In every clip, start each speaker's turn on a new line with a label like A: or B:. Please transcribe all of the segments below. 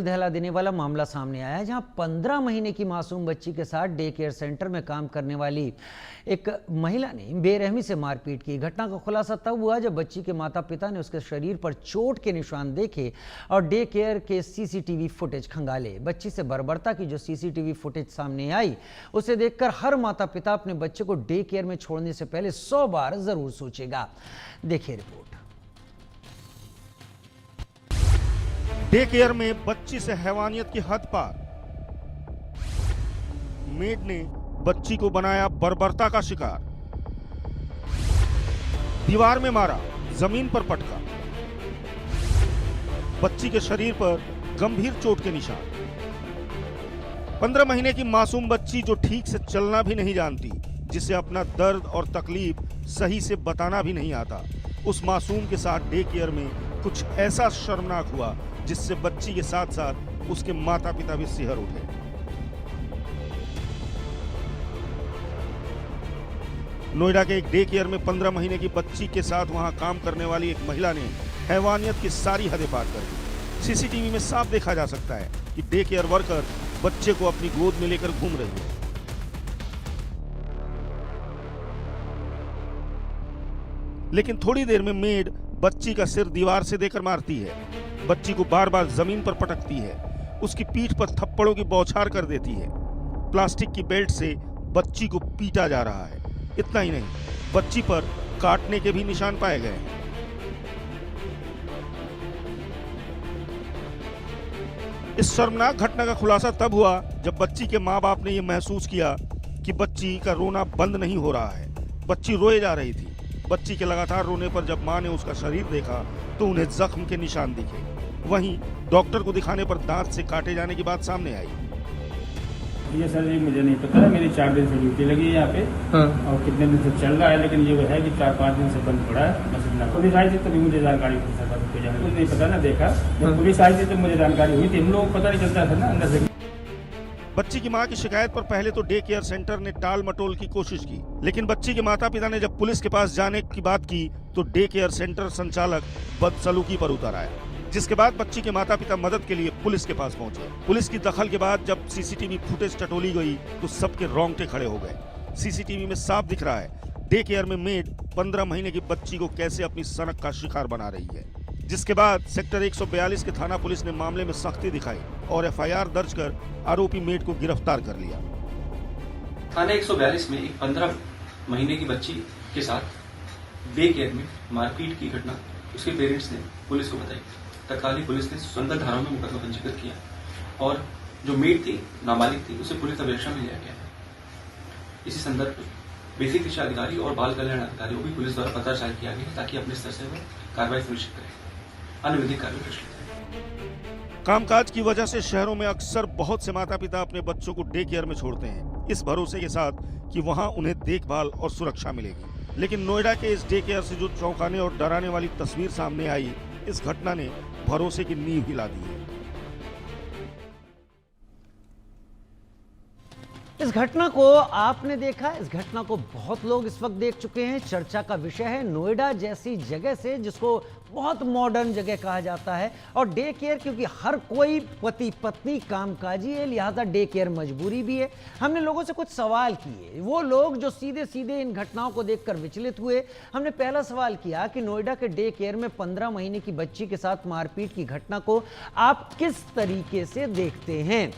A: दहला देने वाला मामला सामने आया है, जहां 15 महीने की मासूम बच्ची के साथ डे केयर सेंटर में काम करने वाली एक महिला ने बेरहमी से मारपीट की। घटना का खुलासा तब हुआ जब बच्ची के माता पिता ने उसके शरीर पर चोट के निशान देखे और डे केयर के सीसीटीवी फुटेज खंगाले। बच्ची से बर्बरता की जो सीसीटीवी फुटेज सामने आई, उसे देखकर हर माता पिता अपने बच्चे को डे केयर में छोड़ने से पहले 100 बार जरूर सोचेगा। देखिए रिपोर्ट।
B: डे केयर में बच्ची से हैवानियत की हद पार। मेड ने बच्ची को बनाया बर्बरता का शिकार। दीवार में मारा, जमीन पर पटका। बच्ची के शरीर पर गंभीर चोट के निशान। 15 महीने की मासूम बच्ची जो ठीक से चलना भी नहीं जानती, जिसे अपना दर्द और तकलीफ सही से बताना भी नहीं आता, उस मासूम के साथ डे केयर में कुछ ऐसा शर्मनाक हुआ जिससे बच्ची के साथ साथ उसके माता पिता भी सिहर उठे। नोएडा के एक डे केयर में 15 महीने की बच्ची के साथ वहां काम करने वाली एक महिला ने हैवानियत की सारी हदें पार कर दी। सीसीटीवी में साफ देखा जा सकता है कि डे केयर वर्कर बच्चे को अपनी गोद में लेकर घूम रही है। लेकिन थोड़ी देर में मेड बच्ची का सिर दीवार से देकर मारती है। बच्ची को बार बार जमीन पर पटकती है, उसकी पीठ पर थप्पड़ों की बौछार कर देती है। प्लास्टिक की बेल्ट से बच्ची को पीटा जा रहा है। इतना ही नहीं, बच्ची पर काटने के भी निशान पाए गए हैं। इस शर्मनाक घटना का खुलासा तब हुआ जब बच्ची के माँ बाप ने यह महसूस किया कि बच्ची का रोना बंद नहीं हो रहा है। बच्ची रोए जा रही थी। बच्ची के लगातार रोने पर जब मां ने उसका शरीर देखा तो उन्हें जख्म के निशान दिखे। वहीं डॉक्टर को दिखाने पर दांत से काटे जाने की बात सामने आई।
C: ये सर ये मुझे नहीं पता है, मेरी 4 दिन से ड्यूटी लगी है यहाँ पे। हाँ। और कितने दिन से चल रहा है, लेकिन ये है कि 4-5 दिन से बंद पड़ा है। बस इतना पुलिस आई थी तभी मुझे जानकारी हुई। मुझे नहीं पता ना, देखा जब पुलिस आई थी तो मुझे जानकारी हुई थी। हम लोग को पता नहीं चलता था ना अंदर से।
B: बच्ची की मां की शिकायत पर पहले तो डे केयर सेंटर ने टाल मटोल की कोशिश की, लेकिन बच्ची के माता पिता ने जब पुलिस के पास जाने की बात की तो डे केयर सेंटर संचालक बदसलूकी पर उतर आया, जिसके बाद बच्ची के माता पिता मदद के लिए पुलिस के पास पहुंचे। पुलिस की दखल के बाद जब सीसीटीवी फुटेज टटोली गई तो सबके रोंगटे खड़े हो गए। सीसीटीवी में साफ दिख रहा है डे केयर में मेड 15 महीने की बच्ची को कैसे अपनी सनक का शिकार बना रही है। जिसके बाद सेक्टर 142 के थाना पुलिस ने मामले में सख्ती दिखाई और एफआईआर दर्ज कर आरोपी मेड को गिरफ्तार कर लिया।
D: थाना 142 में एक 15 महीने की बच्ची के साथ डे केयर में मारपीट की घटना उसके पेरेंट्स ने पुलिस को बताई। तत्कालीन पुलिस ने संबंधित धाराओं में मुकदमा पंजीकृत किया और जो मेड थी, नाबालिग थी, उसे पुलिस अभिरक्षा में लिया गया। इसी संदर्भ में बेसिक शिक्षा अधिकारी और बाल कल्याण अधिकारी को भी पुलिस द्वारा पत्राचार किया गया ताकि अपने स्तर से वह कार्रवाई सुनिश्चित करें। अन्य विधिक कार्य
B: कामकाज की वजह से शहरों में अक्सर बहुत से माता पिता अपने बच्चों को डे केयर में छोड़ते हैं, इस भरोसे के साथ कि वहां उन्हें देखभाल और सुरक्षा मिलेगी। लेकिन नोएडा के इस डे केयर से जो चौंकाने और डराने वाली तस्वीर सामने आई, इस घटना ने भरोसे की नींव हिला दी है।
A: इस घटना को आपने देखा, इस घटना को बहुत लोग इस वक्त देख चुके हैं। चर्चा का विषय है नोएडा जैसी जगह से, जिसको बहुत मॉडर्न जगह कहा जाता है, और डे केयर, क्योंकि हर कोई पति पत्नी कामकाजी है, लिहाजा डे केयर मजबूरी भी है। हमने लोगों से कुछ सवाल किए, वो लोग जो सीधे सीधे इन घटनाओं को देखकर विचलित हुए। हमने पहला सवाल किया कि नोएडा के डे केयर में 15 महीने की बच्ची के साथ मारपीट की घटना को आप किस तरीके से देखते हैं।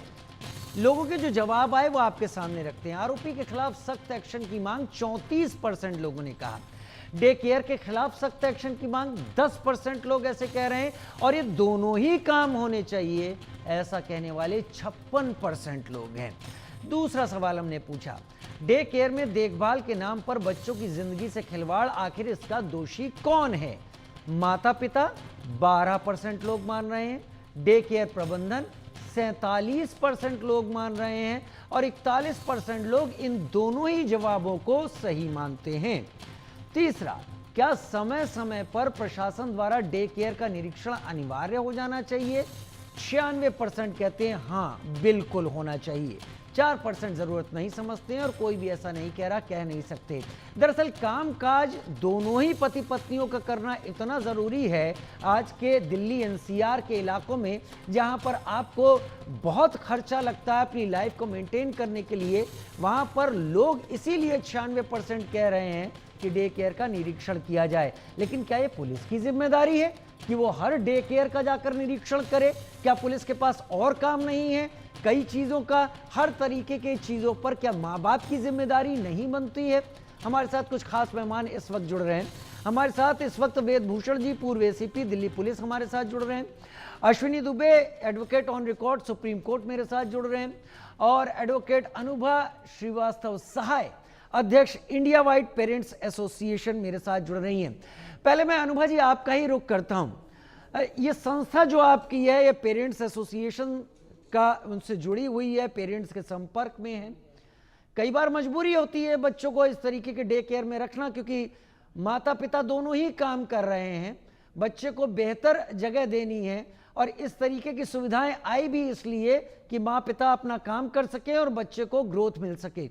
A: लोगों के जो जवाब आए वो आपके सामने रखते हैं। आरोपी के खिलाफ सख्त एक्शन की मांग 34% लोगों ने कहा। डे केयर के खिलाफ सख्त एक्शन की मांग 10% लोग ऐसे कह रहे हैं, और ये दोनों ही काम होने चाहिए ऐसा कहने वाले 56% लोग हैं। दूसरा सवाल हमने पूछा, डे केयर में देखभाल के नाम पर बच्चों की जिंदगी से खिलवाड़, आखिर इसका दोषी कौन है। माता पिता 12% लोग मान रहे हैं, डे केयर प्रबंधन 47% लोग मान रहे हैं, और 41% लोग इन दोनों ही जवाबों को सही मानते हैं। तीसरा, क्या समय समय पर प्रशासन द्वारा डे केयर का निरीक्षण अनिवार्य हो जाना चाहिए। 96% कहते हैं हाँ बिल्कुल होना चाहिए। 4% जरूरत नहीं समझते हैं और कोई भी ऐसा नहीं कह रहा, कह नहीं सकते। दरअसल कामकाज दोनों ही पति पत्नियों का करना इतना जरूरी है आज के दिल्ली एनसीआर के इलाकों में, जहां पर आपको बहुत खर्चा लगता है अपनी लाइफ को मेंटेन करने के लिए। वहां पर लोग इसीलिए 96% कह रहे हैं कि डे केयर का निरीक्षण किया जाए। लेकिन क्या ये पुलिस की जिम्मेदारी है कि वो हर डे केयर का जाकर निरीक्षण करे? क्या पुलिस के पास और काम नहीं है? कई चीजों का, हर तरीके की चीजों पर क्या माँ बाप की जिम्मेदारी नहीं बनती है? हमारे साथ कुछ खास मेहमान इस वक्त जुड़ रहे हैं। हमारे साथ इस वक्त वेदभूषण जी, पूर्व एसीपी दिल्ली पुलिस, हमारे साथ जुड़ रहे हैं। Ashwini Dubey, advocate on record supreme court, मेरे साथ जुड़ रहे हैं। और एडवोकेट अनुभा श्रीवास्तव सहाय, अध्यक्ष इंडिया वाइड पेरेंट्स एसोसिएशन, मेरे साथ जुड़ रही हैं। पहले मैं अनुभा जी आपका ही रुख करता हूं। ये संस्था जो आपकी है, ये पेरेंट्स एसोसिएशन का उनसे जुड़ी हुई है, पेरेंट्स के संपर्क में है। कई बार मजबूरी होती है बच्चों को इस तरीके के डे केयर में रखना, क्योंकि माता पिता दोनों ही काम कर रहे हैं, बच्चे को बेहतर जगह देनी है और इस तरीके की सुविधाएं आई भी इसलिए कि माँ पिता अपना काम कर सके और बच्चे को ग्रोथ मिल सके।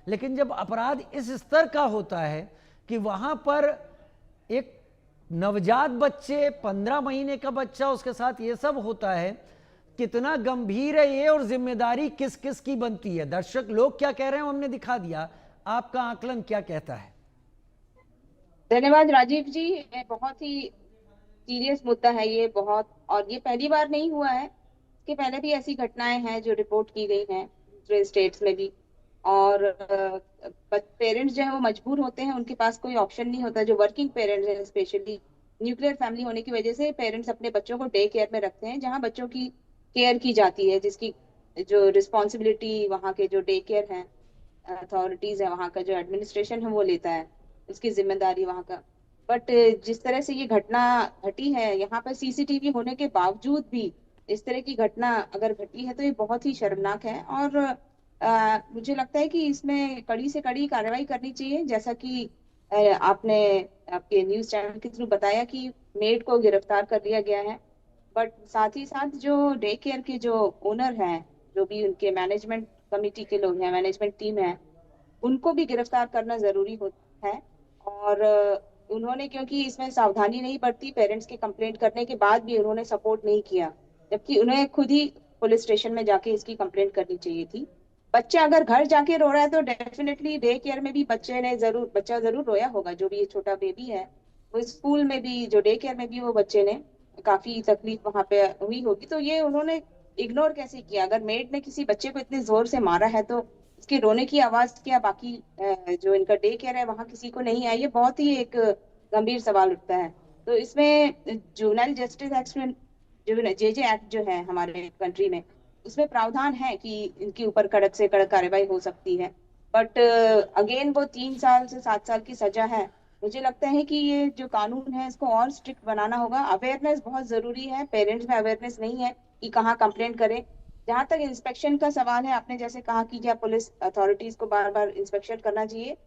A: लेकिन जब अपराध इस स्तर का होता है कि वहां पर एक नवजात बच्चे, 15 महीने का बच्चा, उसके साथ ये सब होता है, कितना गंभीर है ये और जिम्मेदारी किस किस की बनती है? दर्शक लोग क्या कह रहे हैं हमने दिखा दिया, आपका आकलन क्या कहता है?
E: धन्यवाद राजीव जी, ये बहुत ही सीरियस मुद्दा है ये, बहुत, और ये पहली बार नहीं हुआ है, इसके पहले भी ऐसी घटनाएं हैं जो रिपोर्ट की गई हैं दूसरे स्टेट्स में भी। और पेरेंट्स जो है वो मजबूर होते हैं, उनके पास कोई ऑप्शन नहीं होता। जो वर्किंग पेरेंट्स हैं, स्पेशली न्यूक्लियर फैमिली होने की वजह से पेरेंट्स अपने बच्चों को डे केयर में रखते हैं, जहाँ बच्चों की केयर की जाती है, जिसकी जो रिस्पॉन्सिबिलिटी वहाँ के जो डे केयर हैं, अथॉरिटीज है, वहाँ का जो एडमिनिस्ट्रेशन है वो लेता है, उसकी जिम्मेदारी वहाँ का। बट जिस तरह से ये घटना घटी है, यहाँ पर सीसीटीवी होने के बावजूद भी इस तरह की घटना अगर घटी है तो ये बहुत ही शर्मनाक है। और मुझे लगता है कि इसमें कड़ी से कड़ी कार्रवाई करनी चाहिए, जैसा कि आपने आपके न्यूज चैनल के थ्रू बताया कि मेड को गिरफ्तार कर लिया गया है। बट साथ ही साथ जो डे केयर के जो ओनर हैं, जो भी उनके मैनेजमेंट कमेटी के लोग हैं, मैनेजमेंट टीम है, उनको भी गिरफ्तार करना जरूरी होता है। और उन्होंने, क्योंकि इसमें सावधानी नहीं बरती, पेरेंट्स के कंप्लेंट करने के बाद भी उन्होंने सपोर्ट नहीं किया, जबकि उन्हें खुद ही पुलिस स्टेशन में जाके इसकी कंप्लेंट करनी चाहिए थी। बच्चा अगर घर जाके रो रहा है तो डेफिनेटली डे केयर में भी बच्चा जरूर रोया होगा। जो भी ये छोटा बेबी है, वो स्कूल में भी, जो डे केयर में भी, वो बच्चे ने काफी तकलीफ वहां पे हुई होगी। तो ये उन्होंने इग्नोर कैसे किया? अगर मेड ने किसी बच्चे को इतने जोर से मारा है तो इसके रोने की आवाज क्या बाकी जो इनका डे केयर है वहां किसी को नहीं आई? ये बहुत ही एक गंभीर सवाल उठता है। तो इसमें juvenile justice act, JJ act जो है हमारे कंट्री में, उसमें प्रावधान है कि इनके ऊपर कड़क से कड़क कार्रवाई हो सकती है। बट अगेन वो 3 साल से 7 साल की सजा है। मुझे लगता है कि ये जो कानून है इसको और स्ट्रिक्ट बनाना होगा। अवेयरनेस बहुत जरूरी है, पेरेंट्स में अवेयरनेस नहीं है कि कहाँ कंप्लेंट करें। जहां तक इंस्पेक्शन का सवाल है, आपने जैसे कहा कि क्या पुलिस अथॉरिटीज को बार बार इंस्पेक्शन करना चाहिए,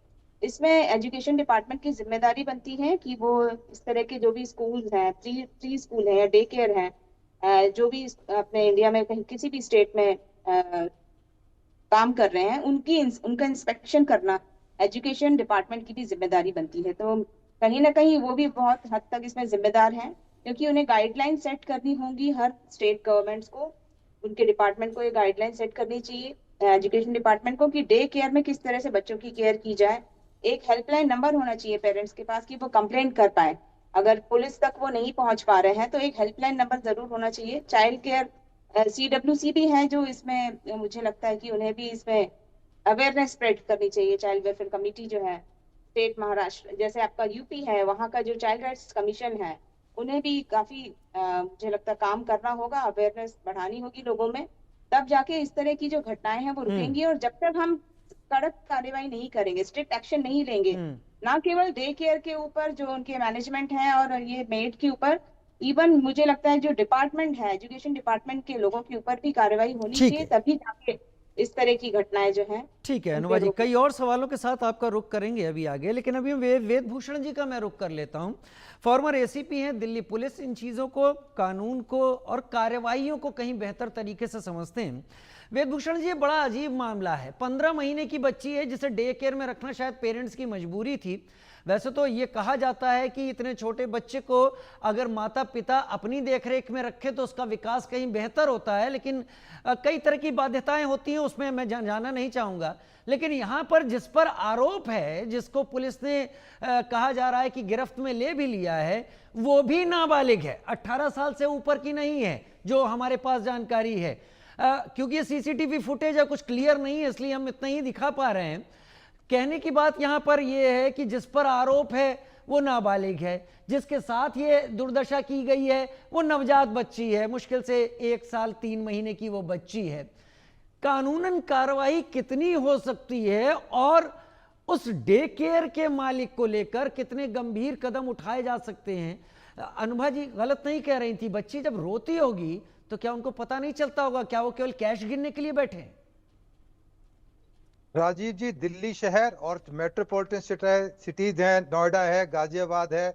E: इसमें एजुकेशन डिपार्टमेंट की जिम्मेदारी बनती है कि वो इस तरह के जो भी स्कूल्स हैं, प्री स्कूल है या डे केयर है, जो भी अपने इंडिया में कहीं किसी भी स्टेट में काम कर रहे हैं, उनका इंस्पेक्शन करना एजुकेशन डिपार्टमेंट की भी जिम्मेदारी बनती है। तो कहीं ना कहीं वो भी बहुत हद तक इसमें जिम्मेदार हैं, क्योंकि उन्हें गाइडलाइन सेट करनी होंगी हर स्टेट गवर्नमेंट्स को। उनके डिपार्टमेंट को ये गाइडलाइन सेट करनी चाहिए एजुकेशन डिपार्टमेंट को कि डे केयर में किस तरह से बच्चों की केयर की जाए। एक हेल्पलाइन नंबर होना चाहिए पेरेंट्स के पास कि वो कंप्लेंट कर पाए। अगर पुलिस तक वो नहीं पहुंच पा रहे हैं तो एक हेल्पलाइन नंबर जरूर होना चाहिए। चाइल्ड केयर CWC भी है जो इसमें, मुझे लगता है कि उन्हें भी इसमें अवेयरनेस स्प्रेड करनी चाहिए। चाइल्ड वेलफेयर कमेटी जो है स्टेट महाराष्ट्र, जैसे आपका यूपी है, वहाँ का जो चाइल्ड राइट्स कमीशन है, उन्हें भी काफी मुझे लगता है काम करना होगा, अवेयरनेस बढ़ानी होगी लोगों में, तब जाके इस तरह की जो घटनाएं हैं वो रुकेंगी। और जब तक हम कड़क कार्रवाई नहीं करेंगे, स्ट्रिक्ट एक्शन नहीं लेंगे, ना केवल डे केयर के ऊपर जो उनके मैनेजमेंट है और ये मेड के ऊपर, इवन मुझे लगता है जो डिपार्टमेंट है, एजुकेशन डिपार्टमेंट के लोगों के ऊपर भी कार्रवाई होनी चाहिए, तभी जाके इस तरह की घटनाएं जो हैं
A: ठीक है
E: उन पे
A: अनुवा जी,
E: रोक।
A: कई और सवालों के साथ आपका रुख करेंगे अभी आगे, लेकिन अभी वेदभूषण जी का मैं रुख कर लेता हूं। फॉर्मर एसीपी हैं दिल्ली पुलिस, इन चीज़ों को, कानून को और कार्रवाइयों को कहीं बेहतर तरीके से समझते हैं। वेदभूषण जी, ये बड़ा अजीब मामला है। 15 महीने की बच्ची है जिसे डे केयर में रखना शायद पेरेंट्स की मजबूरी थी। वैसे तो ये कहा जाता है कि इतने छोटे बच्चे को अगर माता पिता अपनी देखरेख में रखे तो उसका विकास कहीं बेहतर होता है, लेकिन कई तरह की बाध्यताएं होती हैं, उसमें मैं जाना नहीं चाहूँगा। लेकिन यहाँ पर जिस पर आरोप है, जिसको पुलिस ने कहा जा रहा है कि गिरफ्त में ले भी लिया है, वो भी नाबालिग है, 18 साल से ऊपर की नहीं है, जो हमारे पास जानकारी है। क्योंकि ये सीसीटीवी फुटेज है, कुछ क्लियर नहीं है, इसलिए हम इतना ही दिखा पा रहे हैं। कहने की बात यहां पर यह है कि जिस पर आरोप है वो नाबालिग है, जिसके साथ ये दुर्दशा की गई है वो नवजात बच्ची है, मुश्किल से 1 साल 3 महीने की वो बच्ची है। कानूनन कार्रवाई कितनी हो सकती है और उस डे केयर के मालिक को लेकर कितने गंभीर कदम उठाए जा सकते हैं? अनुभा जी गलत नहीं कह रही थी, बच्ची जब रोती होगी तो क्या उनको पता नहीं चलता होगा? क्या वो केवल कैश गिनने के लिए बैठे हैं?
F: राजीव जी, दिल्ली शहर और मेट्रोपॉलिटन सिटीज हैं, नोएडा है, गाजियाबाद है,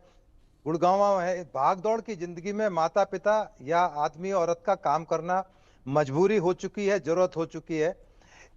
F: गुड़गांव है, भाग दौड़ की जिंदगी में माता पिता या आदमी औरत का काम करना मजबूरी हो चुकी है, जरूरत हो चुकी है।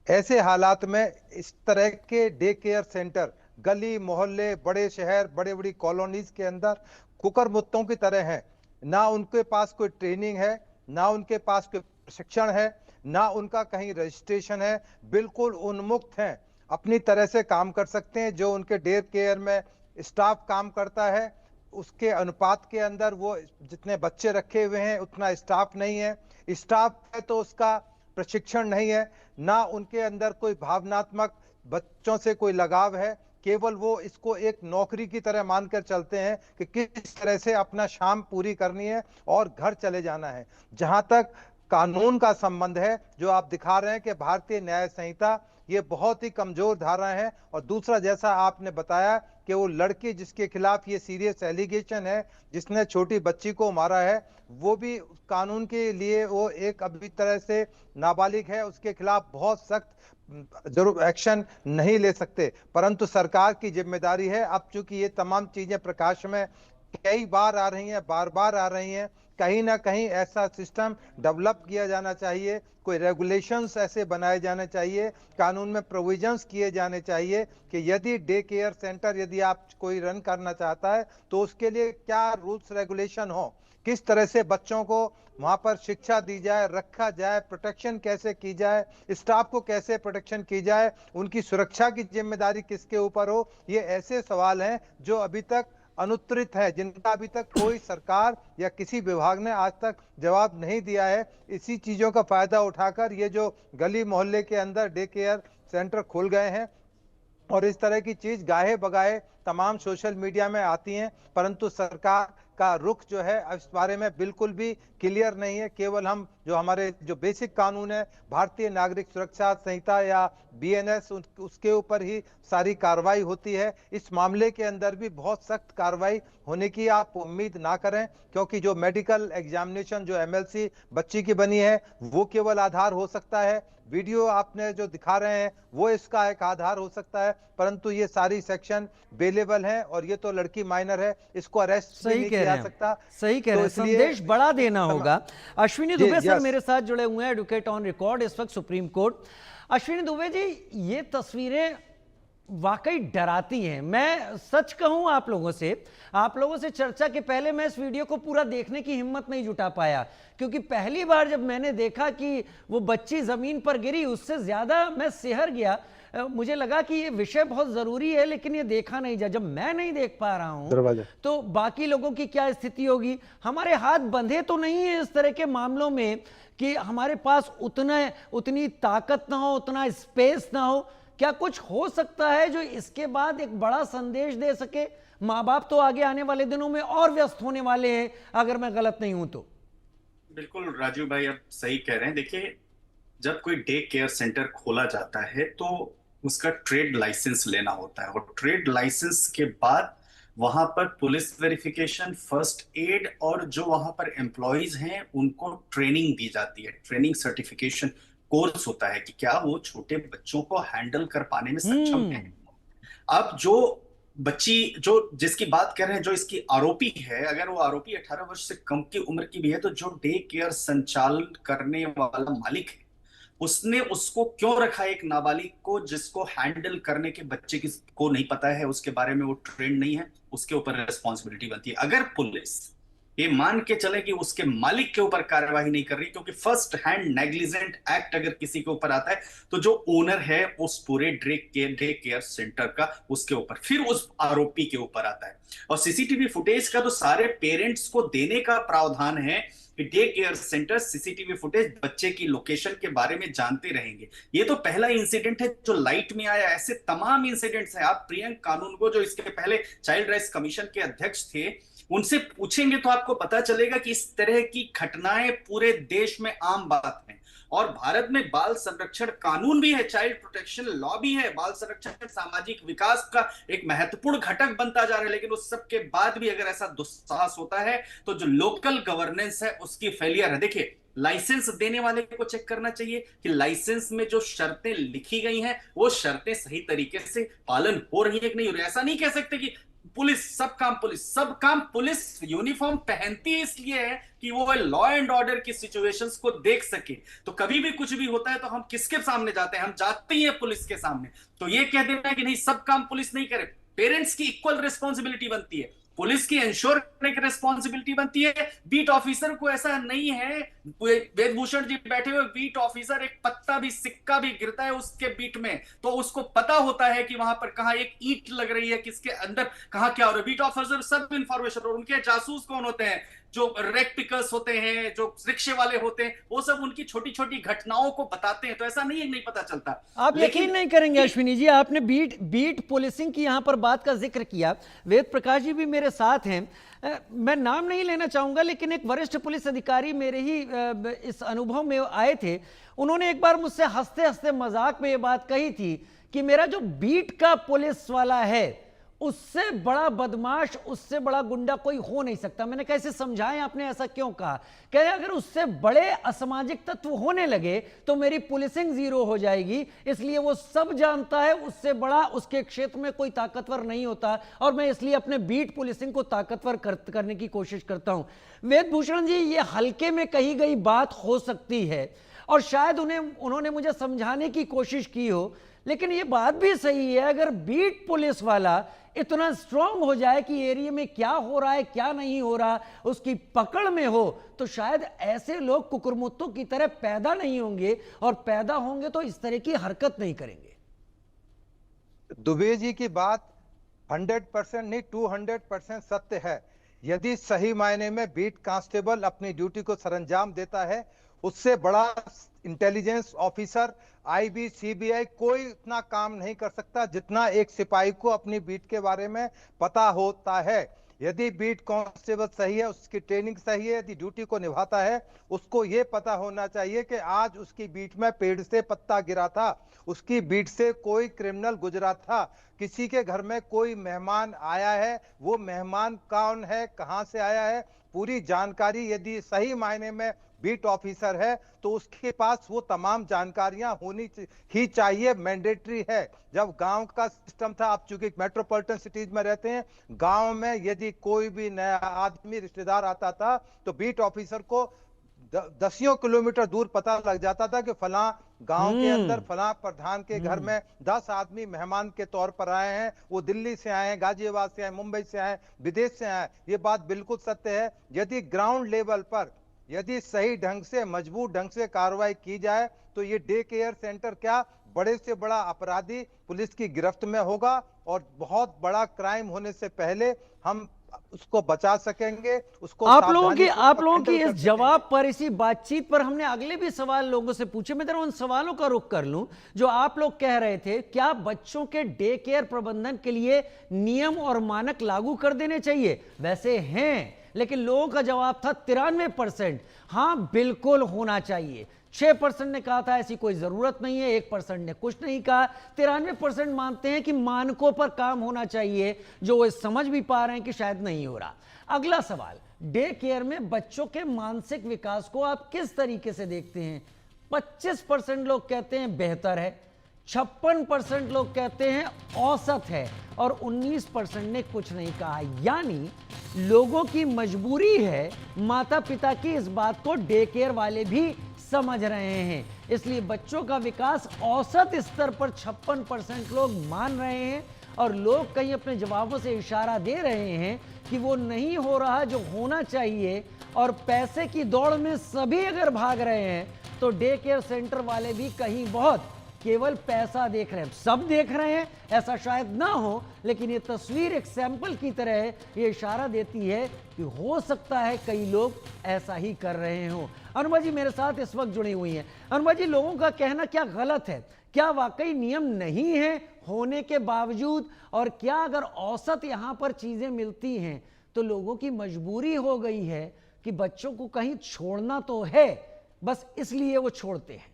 F: ऐसे हालात में इस तरह के डे केयर सेंटर गली मोहल्ले, बड़े शहर, बड़े बड़ी कॉलोनीज के अंदर कुकर मुत्तों की तरह हैं। ना उनके पास कोई ट्रेनिंग है, ना उनके पास कोई प्रशिक्षण है, ना उनका कहीं रजिस्ट्रेशन है, बिल्कुल उन्मुक्त हैं, अपनी तरह से काम कर सकते हैं। जो उनके डे केयर में स्टाफ काम करता है उसके अनुपात के अंदर वो जितने बच्चे रखे हुए हैं उतना स्टाफ नहीं है। स्टाफ है तो उसका प्रशिक्षण नहीं है, ना उनके अंदर कोई भावनात्मक बच्चों से कोई लगाव है। केवल वो इसको एक नौकरी की तरह मानकर चलते हैं कि किस तरह से अपना शाम पूरी करनी है और घर चले जाना है। जहां तक कानून का संबंध है, जो आप दिखा रहे हैं कि भारतीय न्याय संहिता ये बहुत ही कमजोर धारा है। और दूसरा, जैसा आपने बताया कि वो लड़की जिसके खिलाफ ये सीरियस एलिगेशन है, जिसने छोटी बच्ची को मारा है, वो भी कानून के लिए वो एक अभी तरह से नाबालिग है, उसके खिलाफ बहुत सख्त जरूर एक्शन नहीं ले सकते। परंतु सरकार की जिम्मेदारी है, अब चूंकि ये तमाम चीजें प्रकाश में कई बार आ रही हैं, बार बार आ रही हैं, कहीं ना कहीं ऐसा सिस्टम डेवलप किया जाना चाहिए, कोई रेगुलेशंस ऐसे बनाए जाने चाहिए, कानून में प्रोविजंस किए जाने चाहिए कि यदि डे केयर सेंटर यदि आप कोई रन करना चाहता है तो उसके लिए क्या रूल्स रेगुलेशन हो, किस तरह से बच्चों को वहां पर शिक्षा दी जाए, रखा जाए, प्रोटेक्शन कैसे की जाए, स्टाफ को कैसे प्रोटेक्शन की जाए, उनकी सुरक्षा की जिम्मेदारी किसके ऊपर हो। ये ऐसे सवाल हैं जो अभी तक अनुत्तरित है, जिनका अभी तक कोई सरकार या किसी विभाग ने आज तक जवाब नहीं दिया है। इसी चीजों का फायदा उठाकर ये जो गली मोहल्ले के अंदर डे केयर सेंटर खुल गए हैं और इस तरह की चीज गाहे बगाहे तमाम सोशल मीडिया में आती हैं, परंतु सरकार का रुख जो है इस बारे में बिल्कुल भी क्लियर नहीं है। केवल हम जो हमारे जो बेसिक कानून है, भारतीय नागरिक सुरक्षा संहिता या बीएनएस, उसके ऊपर ही सारी कार्रवाई होती है। इस मामले के अंदर भी बहुत सख्त कार्रवाई होने की आप उम्मीद ना करें, क्योंकि जो मेडिकल एग्जामिनेशन जो एमएलसी बच्ची की बनी है वो केवल आधार हो सकता है, वीडियो आपने जो दिखा रहे हैं वो इसका एक आधार हो सकता है, परंतु ये सारी सेक्शन बेलेबल है और ये तो लड़की माइनर है, इसको अरेस्ट नहीं किया जा सकता।
A: सही कह रहे हैं, संदेश बड़ा देना होगा। अश्विनी दुबे सर मेरे साथ जुड़े हुए हैं, एडवोकेट ऑन रिकॉर्ड इस वक्त सुप्रीम कोर्ट। अश्विनी दुबे जी, ये तस्वीरें वाकई डराती हैं। मैं सच कहूं आप लोगों से चर्चा के पहले मैं इस वीडियो को पूरा देखने की हिम्मत नहीं जुटा पाया, क्योंकि पहली बार जब मैंने देखा कि वो बच्ची जमीन पर गिरी, उससे ज्यादा मैं सिहर गया। मुझे लगा कि ये विषय बहुत जरूरी है, लेकिन ये देखा नहीं जा। जब मैं नहीं देख पा रहा हूं तो बाकी लोगों की क्या स्थिति होगी? हमारे हाथ बंधे तो नहीं है इस तरह के मामलों में कि हमारे पास उतनी ताकत ना हो, उतना स्पेस ना हो। क्या कुछ हो सकता है जो इसके बाद एक बड़ा संदेश दे सके? माँ बाप तो आगे आने वाले दिनों में और व्यस्त होने वाले हैं, अगर मैं गलत नहीं हूं तो।
G: बिल्कुल राजू भाई, आप सही कह रहे हैं। देखिए, जब कोई डे केयर सेंटर खोला जाता है तो उसका ट्रेड लाइसेंस लेना होता है, और ट्रेड लाइसेंस के बाद वहां पर पुलिस वेरिफिकेशन, फर्स्ट एड, और जो वहां पर एम्प्लॉयज हैं उनको ट्रेनिंग दी जाती है, ट्रेनिंग सर्टिफिकेशन कोर्स होता है कि क्या वो छोटे बच्चों को हैंडल कर पाने में सक्षम है। अब जो बच्ची जो जिसकी बात कर रहे हैं, जो इसकी आरोपी है, अगर वो आरोपी 18 वर्ष से कम की उम्र की भी है, तो जो डे केयर संचालन करने वाला मालिक है उसने उसको क्यों रखा एक नाबालिग को जिसको हैंडल करने के बच्चे की को नहीं पता है, उसके बारे में वो ट्रेंड नहीं है, उसके ऊपर रिस्पॉन्सिबिलिटी बनती है। अगर पुलिस ये मान के चले कि उसके मालिक के ऊपर कार्यवाही नहीं कर रही, क्योंकि फर्स्ट हैंड नेग्लिजेंट एक्ट अगर किसी के ऊपर आता है तो जो ओनर है उस पूरे डे केयर सेंटर का, उसके ऊपर, फिर उस आरोपी के ऊपर आता है। और सीसीटीवी फुटेज का तो सारे पेरेंट्स को देने का प्रावधान है कि day care centre CCTV footage बच्चे की लोकेशन के बारे में जानते रहेंगे। ये तो पहला इंसिडेंट है जो लाइट में आया, ऐसे तमाम इंसिडेंट्स हैं। आप प्रियंक कानून को, जो इसके पहले चाइल्ड राइट्स कमीशन के अध्यक्ष थे, उनसे पूछेंगे तो आपको पता चलेगा कि इस तरह की घटनाएं पूरे देश में आम बात है। और भारत में बाल संरक्षण कानून भी है, चाइल्ड प्रोटेक्शन लॉ भी है, बाल संरक्षण सामाजिक विकास का एक महत्वपूर्ण घटक बनता जा रहा है। लेकिन उस सब के बाद भी अगर ऐसा दुस्साहस होता है तो जो लोकल गवर्नेंस है उसकी फेलियर है। देखिए, लाइसेंस देने वाले को चेक करना चाहिए कि लाइसेंस में जो शर्तें लिखी गई हैं वो शर्तें सही तरीके से पालन हो रही है कि नहीं हो रही है। ऐसा नहीं कह सकते कि सब काम पुलिस यूनिफॉर्म पहनती है इसलिए है कि वो लॉ एंड ऑर्डर की सिचुएशंस को देख सके। तो कभी भी कुछ भी होता है तो हम किसके सामने जाते हैं? हम जाते ही हैं पुलिस के सामने। तो ये कह देना कि नहीं सब काम पुलिस नहीं करे, पेरेंट्स की इक्वल रिस्पॉन्सिबिलिटी बनती है, पुलिस की इंश्योर करने की रिस्पॉन्सिबिलिटी बनती है। बीट ऑफिसर को ऐसा नहीं है, वेदभूषण जी बैठे हुए बीट ऑफिसर, एक पत्ता भी सिक्का भी गिरता है उसके बीट में तो उसको पता होता है कि वहां पर कहां एक ईंट लग रही है, किसके अंदर कहां क्या हो रहा है। बीट ऑफिसर सब इंफॉर्मेशन, और उनके जासूस कौन होते हैं? जो रेक पिकर्स होते हैं, जो रिक्शे वाले होते हैं, वो सब उनकी छोटी छोटी घटनाओं को बताते हैं। तो ऐसा नहीं है नहीं पता चलता।
A: आप यकीन नहीं करेंगे अश्विनी जी, आपने बीट पुलिसिंग की यहां पर बात का जिक्र किया। वेद प्रकाश जी भी मेरे साथ हैं, मैं नाम नहीं लेना चाहूंगा, लेकिन एक वरिष्ठ पुलिस अधिकारी मेरे ही इस अनुभव में आए थे। उन्होंने एक बार मुझसे हंसते हंसते मजाक में ये बात कही थी कि मेरा जो बीट का पुलिस वाला है उससे बड़ा बदमाश, उससे बड़ा गुंडा कोई हो नहीं सकता। मैंने कैसे समझाएं आपने ऐसा क्यों कहा? कह अगर उससे बड़े असामाजिक तत्व होने लगे तो मेरी पुलिसिंग जीरो हो जाएगी, इसलिए वो सब जानता है उससे बड़ा उसके क्षेत्र में कोई ताकतवर नहीं होता, और मैं इसलिए अपने बीट पुलिसिंग को ताकतवर करने की कोशिश करता हूं। वेदभूषण जी, ये हल्के में कही गई बात हो सकती है और शायद उन्होंने मुझे समझाने की कोशिश की हो, लेकिन ये बात भी सही है, अगर बीट पुलिस वाला इतना स्ट्रांग हो जाए कि एरिया में क्या हो रहा है क्या नहीं हो रहा उसकी पकड़ में हो, तो शायद ऐसे लोग कुकुरमुत्तों की तरह पैदा नहीं होंगे, और पैदा होंगे तो इस तरह की हरकत नहीं करेंगे।
F: दुबे जी की बात 100% नहीं 200% सत्य है। यदि सही मायने में बीट कांस्टेबल अपनी ड्यूटी को सरंजाम देता है, उससे बड़ा इंटेलिजेंस ऑफिसर, आईबी, सीबीआई कोई इतना काम नहीं कर सकता जितना एक सिपाही को अपनी बीट के बारे में पता होता है। यदि बीट कांस्टेबल सही है, उसकी ट्रेनिंग सही है, यदि ड्यूटी को निभाता है, उसको ये पता होना चाहिए कि आज उसकी बीट में पेड़ से पत्ता गिरा था, उसकी बीट से कोई क्रिमिनल गुजरा था, किसी के घर में कोई मेहमान आया है, वो मेहमान कौन है, कहां से आया है, पूरी जानकारी यदि सही मायने में बीट ऑफिसर है तो उसके पास वो तमाम जानकारियां होनी ही चाहिए, मैंडेटरी है। जब गांव का सिस्टम था, आप चूंकि मेट्रोपॉलिटन सिटीज में रहते हैं, गांव में यदि कोई भी नया आदमी रिश्तेदार आता था तो बीट ऑफिसर को दसियों किलोमीटर दूर पता लग जाता था कि फलां गांव के अंदर फलां प्रधान के घर में 10 आदमी मेहमान के तौर पर आए हैं, वो दिल्ली से आए हैं, गाजियाबाद से आए, मुंबई से आए, विदेश से आए। ये बात बिल्कुल सत्य है। यदि ग्राउंड लेवल पर यदि सही ढंग से, मजबूत ढंग से कार्रवाई की जाए तो ये डे केयर सेंटर क्या, बड़े से बड़ा अपराधी पुलिस की गिरफ्त में होगा और बहुत बड़ा क्राइम होने से पहले हम उसको बचा सकेंगे। उसको
A: आप लोगों की इस जवाब पर, इसी बातचीत पर हमने अगले भी सवाल लोगों से पूछे। मैं जरा उन सवालों का रुख कर लूं जो आप लोग कह रहे थे, क्या बच्चों के डे केयर प्रबंधन के लिए नियम और मानक लागू कर देने चाहिए? वैसे हैं, लेकिन लोगों का जवाब था 93%, हां बिल्कुल होना चाहिए। 6% ने कहा था ऐसी कोई जरूरत नहीं है, 1% ने कुछ नहीं कहा, 93% मानते हैं कि मानकों पर काम होना चाहिए, जो वो समझ भी पा रहे हैं कि शायद नहीं हो रहा। अगला सवाल, डे केयर में बच्चों के मानसिक विकास को आप किस तरीके से देखते हैं? 25% लोग कहते हैं बेहतर है, 56% लोग कहते हैं औसत है और 19% ने कुछ नहीं कहा। यानी लोगों की मजबूरी है, माता पिता की इस बात को डे केयर वाले भी समझ रहे हैं। इसलिए बच्चों का विकास औसत स्तर पर 56% लोग मान रहे हैं और लोग कहीं अपने जवाबों से इशारा दे रहे हैं कि वो नहीं हो रहा जो होना चाहिए। और पैसे की दौड़ में सभी अगर भाग रहे हैं तो डे केयर सेंटर वाले भी कहीं बहुत केवल पैसा देख रहे हैं। सब देख रहे हैं ऐसा शायद ना हो, लेकिन ये तस्वीर एक सैंपल की तरह है। ये इशारा देती है कि हो सकता है कई लोग ऐसा ही कर रहे हो। अनुमा जी मेरे साथ इस वक्त जुड़ी हुई हैं। अनुमा जी, लोगों का कहना क्या गलत है? क्या वाकई नियम नहीं है होने के बावजूद? और क्या अगर औसत यहाँ पर चीजें मिलती हैं तो लोगों की मजबूरी हो गई है कि बच्चों को कहीं छोड़ना तो है, बस इसलिए वो छोड़ते हैं?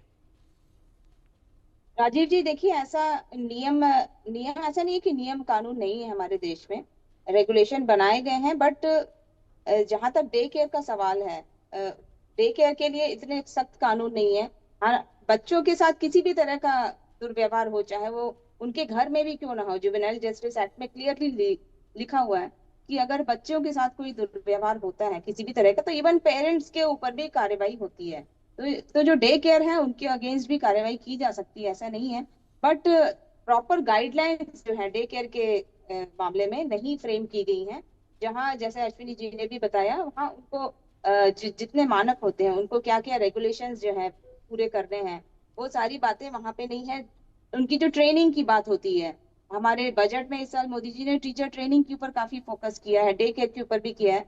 E: राजीव जी, देखिए, ऐसा नियम नियम ऐसा नहीं है कि नियम कानून नहीं है हमारे देश में। रेगुलेशन बनाए गए हैं, बट जहां तक डे केयर का सवाल है, डे केयर के लिए इतने सख्त कानून नहीं है। हाँ, बच्चों के साथ किसी भी तरह का दुर्व्यवहार हो, चाहे वो उनके घर में भी क्यों ना हो, जुवेनाइल जस्टिस एक्ट में क्लियरली लिखा हुआ है कि अगर बच्चों के साथ कोई दुर्व्यवहार होता है किसी भी तरह का, तो इवन पेरेंट्स के ऊपर भी कार्रवाई होती है। तो जो डे केयर है उनके अगेंस्ट भी कार्रवाई की जा सकती है, ऐसा नहीं है। बट प्रॉपर गाइडलाइंस जो है डे केयर के मामले में नहीं फ्रेम की गई हैं। जहाँ, जैसे अश्विनी जी ने भी बताया, वहाँ उनको जितने मानक होते हैं उनको क्या क्या रेगुलेशंस जो है पूरे करने हैं, वो सारी बातें वहाँ पे नहीं है। उनकी जो ट्रेनिंग की बात होती है, हमारे बजट में इस साल मोदी जी ने टीचर ट्रेनिंग के ऊपर काफी फोकस किया है, डे केयर के ऊपर भी किया है।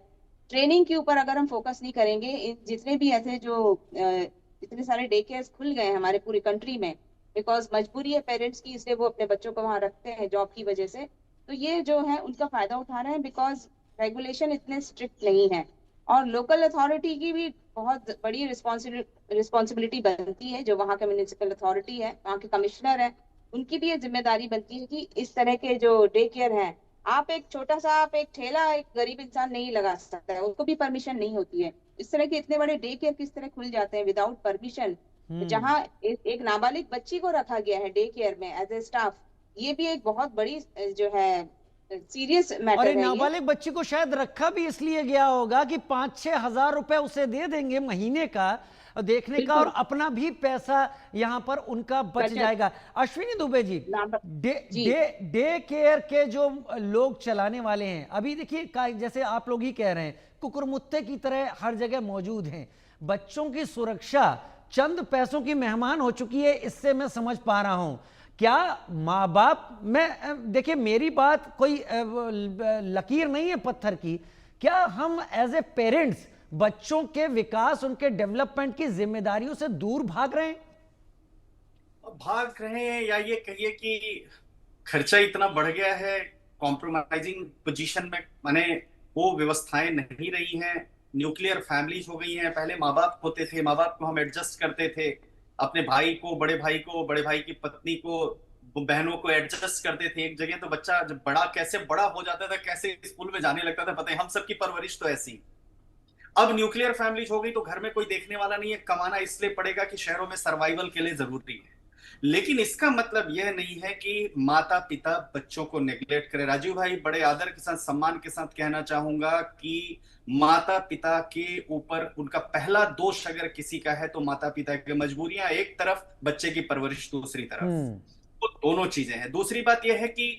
E: ट्रेनिंग के ऊपर अगर हम फोकस नहीं करेंगे, जितने भी ऐसे जो इतने सारे डे केयर खुल गए हैं हमारे पूरी कंट्री में, बिकॉज मजबूरी है पेरेंट्स की, इसलिए वो अपने बच्चों को वहां रखते हैं जॉब की वजह से, तो ये जो है उनका फायदा उठा रहे हैं, बिकॉज रेगुलेशन इतने स्ट्रिक्ट नहीं है। और लोकल अथॉरिटी की भी बहुत बड़ी रिस्पॉन्सिबिलिटी बनती है, जो वहाँ का म्यूनिसिपल अथॉरिटी है, वहाँ के कमिश्नर है, उनकी भी ये जिम्मेदारी बनती है कि इस तरह के जो डे केयर हैं, आप एक छोटा सा, आप एक ठेला एक गरीब इंसान नहीं लगा सकता है, उसको भी परमिशन नहीं होती है। इस तरह के इतने बड़े डे केयर किस तरह खुल जाते हैं विदाउट परमिशन, जहाँ एक नाबालिग बच्ची को रखा गया है डे केयर में एज ए स्टाफ। ये भी एक बहुत बड़ी जो है सीरियस मैटर
A: और
E: है।
A: नाबालिग बच्ची को शायद रखा भी इसलिए गया होगा कि 5-6 हजार रुपए उसे दे देंगे महीने का देखने का, और अपना भी पैसा यहाँ पर उनका बच जाएगा। अश्विनी दुबे जी, डे केयर के जो लोग चलाने वाले हैं, अभी देखिए जैसे आप लोग ही कह रहे हैं, कुकुरमुत्ते की तरह हर जगह मौजूद हैं। बच्चों की सुरक्षा चंद पैसों की मेहमान हो चुकी है, इससे मैं समझ पा रहा हूं। क्या माँ बाप, मैं देखिए मेरी बात कोई लकीर नहीं है पत्थर की, क्या हम एज ए पेरेंट्स बच्चों के विकास, उनके डेवलपमेंट की जिम्मेदारियों से दूर भाग रहे हैं
G: या ये कहिए कि खर्चा इतना बढ़ गया है, कॉम्प्रोमाइजिंग पोजीशन में, माने वो व्यवस्थाएं नहीं रही हैं। न्यूक्लियर फैमिलीज हो गई हैं। पहले माँ बाप होते थे, माँ बाप को हम एडजस्ट करते थे, अपने भाई को, बड़े भाई की पत्नी को, बहनों को एडजस्ट करते थे एक जगह। तो बच्चा जब कैसे बड़ा हो जाता था, कैसे स्कूल में जाने लगता था, पता है हम सबकी परवरिश तो ऐसी। अब न्यूक्लियर फैमिलीज हो गई तो घर में कोई देखने वाला नहीं है, कमाना इसलिए पड़ेगा कि शहरों में सर्वाइवल के लिए जरूरी है। लेकिन इसका मतलब यह नहीं है कि माता पिता बच्चों को नेग्लेक्ट करें। राजीव भाई, बड़े आदर के साथ, सम्मान के साथ कहना चाहूंगा कि माता पिता के ऊपर उनका पहला दोष अगर किसी का है तो माता पिता की मजबूरियां एक तरफ, बच्चे की परवरिश दूसरी तरफ, तो दोनों चीजें हैं। दूसरी बात यह है कि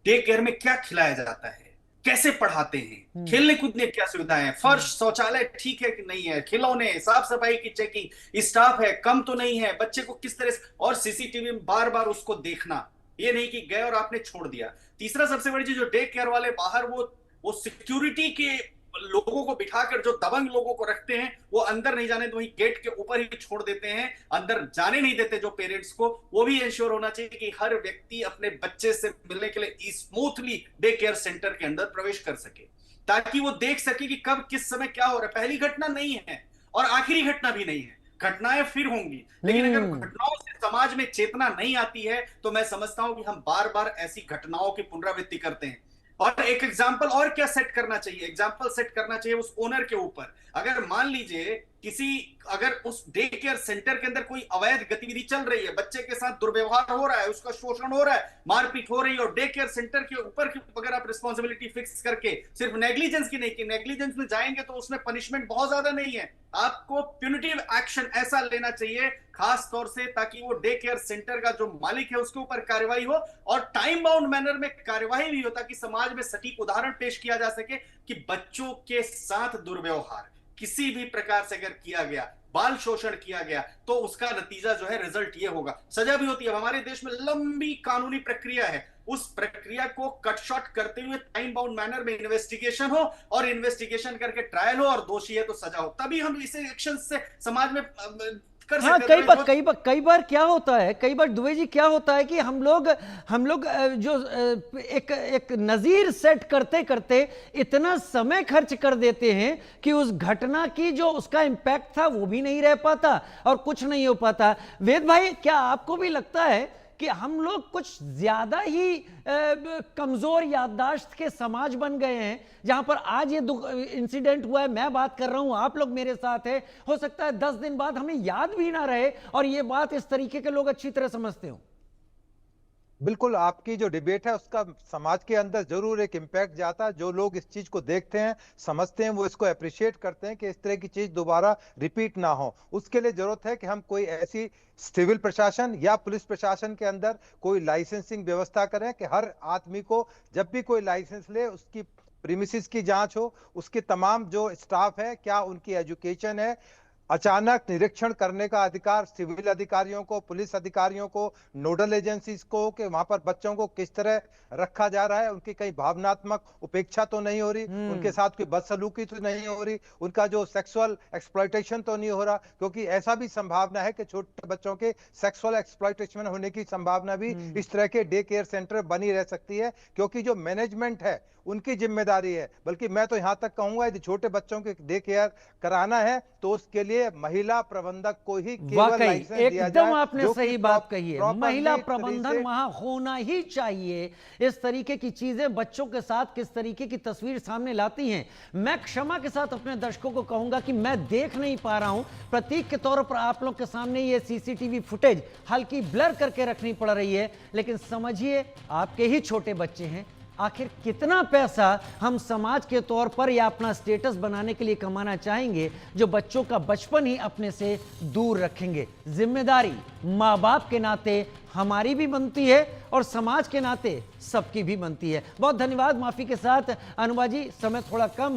G: डे केयर में क्या खिलाया जाता है, कैसे पढ़ाते हैं, खेलने कूदने क्या सुविधाएं हैं, फर्श शौचालय ठीक है कि नहीं है, खिलौने, साफ सफाई की चेकिंग, स्टाफ है कम तो नहीं है, बच्चे को किस तरह से, और सीसीटीवी में बार बार उसको देखना, ये नहीं कि गए और आपने छोड़ दिया। तीसरा सबसे बड़ी चीज, जो डे केयर वाले बाहर वो सिक्योरिटी के लोगों को बिठाकर, जो दबंग लोगों को रखते हैं, वो अंदर नहीं जाने, तो वही गेट के ऊपर ही छोड़ देते हैं, अंदर जाने नहीं देते जो पेरेंट्स को। वो भी इंश्योर होना चाहिए कि हर व्यक्ति अपने बच्चे से मिलने के लिए स्मूथली डे केयर सेंटर के अंदर प्रवेश कर सके, ताकि वो देख सके कि कब किस समय क्या हो रहा है। पहली घटना नहीं है और आखिरी घटना भी नहीं है, घटनाएं फिर होंगी, लेकिन अगर घटनाओं से समाज में चेतना नहीं आती है तो मैं समझता हूं कि हम बार बार ऐसी घटनाओं की पुनरावृत्ति करते हैं। और एक एग्जाम्पल और क्या सेट करना चाहिए, एग्जाम्पल सेट करना चाहिए उस ओनर के ऊपर। अगर मान लीजिए किसी अगर उस डे केयर सेंटर के अंदर कोई अवैध गतिविधि चल रही है, बच्चे के साथ दुर्व्यवहार हो रहा है, उसका शोषण हो रहा है, मारपीट हो रही है, और डे केयर सेंटर के ऊपर अगर आप रिस्पॉन्सिबिलिटी फिक्स करके सिर्फ नेग्लिजेंस की नहीं की, नेग्लिजेंस में जाएंगे तो उसमें पनिशमेंट बहुत ज्यादा नहीं है, आपको प्यूनिटिव एक्शन ऐसा लेना चाहिए खास तौर से, ताकि वो डे केयर सेंटर का जो मालिक है उसके ऊपर कार्रवाई हो और टाइम बाउंड मैनर में कार्रवाई भी हो, ताकि समाज में सटीक उदाहरण पेश किया जा सके कि बच्चों के साथ दुर्व्यवहार किसी भी प्रकार से अगर किया गया, बाल शोषण किया गया, तो उसका नतीजा जो है, रिजल्ट ये होगा, सजा भी होती है। हमारे देश में लंबी कानूनी प्रक्रिया है, उस प्रक्रिया को कट शॉर्ट करते हुए टाइम बाउंड मैनर में इन्वेस्टिगेशन हो, और इन्वेस्टिगेशन करके ट्रायल हो, और दोषी है तो सजा हो, तभी हम इसे एक्शन से समाज में कर
A: हाँ,
G: सकते हैं।
A: कई बार क्या होता है, कई बार दुबे जी क्या होता है कि हम लोग जो एक नजीर सेट करते करते इतना समय खर्च कर देते हैं कि उस घटना की जो उसका इंपैक्ट था वो भी नहीं रह पाता और कुछ नहीं हो पाता। वेद भाई, क्या आपको भी लगता है कि हम लोग कुछ ज्यादा ही कमजोर याददाश्त के समाज बन गए हैं, जहां पर आज ये इंसिडेंट हुआ है, मैं बात कर रहा हूं, आप लोग मेरे साथ हैं, हो सकता है 10 दिन बाद हमें याद भी ना रहे और ये बात इस तरीके के लोग अच्छी तरह समझते हो।
F: बिल्कुल, आपकी जो डिबेट है उसका समाज के अंदर जरूर एक इम्पैक्ट जाता है। जो लोग इस चीज को देखते हैं, समझते हैं, वो इसको अप्रिशिएट करते हैं कि इस तरह की चीज दोबारा रिपीट ना हो। उसके लिए जरूरत है कि हम कोई ऐसी सिविल प्रशासन या पुलिस प्रशासन के अंदर कोई लाइसेंसिंग व्यवस्था करें कि हर आदमी को जब भी कोई लाइसेंस ले उसकी प्रीमिसेस की जांच हो, उसके तमाम जो स्टाफ है क्या उनकी एजुकेशन है, अचानक निरीक्षण करने का अधिकार सिविल अधिकारियों को, पुलिस अधिकारियों को, नोडल एजेंसीज को, कि वहां पर बच्चों को किस तरह रखा जा रहा है, उनकी कहीं भावनात्मक उपेक्षा तो नहीं हो रही, उनके साथ कोई बदसलूकी तो नहीं हो रही, उनका जो सेक्सुअल एक्सप्लॉयटेशन तो नहीं हो रहा, क्योंकि ऐसा भी संभावना है कि छोटे बच्चों के सेक्सुअल एक्सप्लॉयटेशन होने की संभावना भी इस तरह के डे केयर सेंटर बनी रह सकती है, क्योंकि जो मैनेजमेंट है उनकी जिम्मेदारी है। बल्कि मैं तो यहां तक कहूंगा यदि छोटे बच्चों के डे केयर कराना है तो उसके लिए महिला प्रबंधक को ही केवल लाइसेंस दिया जाए।
A: एकदम आपने सही बात कही है, महिला प्रबंधन वहां होना ही चाहिए। इस तरीके की चीजें बच्चों के साथ किस तरीके की तस्वीर सामने लाती हैं। मैं क्षमा के साथ अपने दर्शकों को कहूंगा कि मैं देख नहीं पा रहा हूं, प्रतीक के तौर पर आप लोग के सामने ये सीसीटीवी फुटेज हल्की ब्लर करके रखनी पड़ रही है, लेकिन समझिए आपके ही छोटे बच्चे हैं। आखिर कितना पैसा हम समाज के तौर पर या अपना स्टेटस बनाने के लिए कमाना चाहेंगे जो बच्चों का बचपन ही अपने से दूर रखेंगे। जिम्मेदारी माँ बाप के नाते हमारी भी बनती है और समाज के नाते सबकी भी बनती है। बहुत धन्यवाद। माफी के साथ अनुबा जी, समय थोड़ा कम है।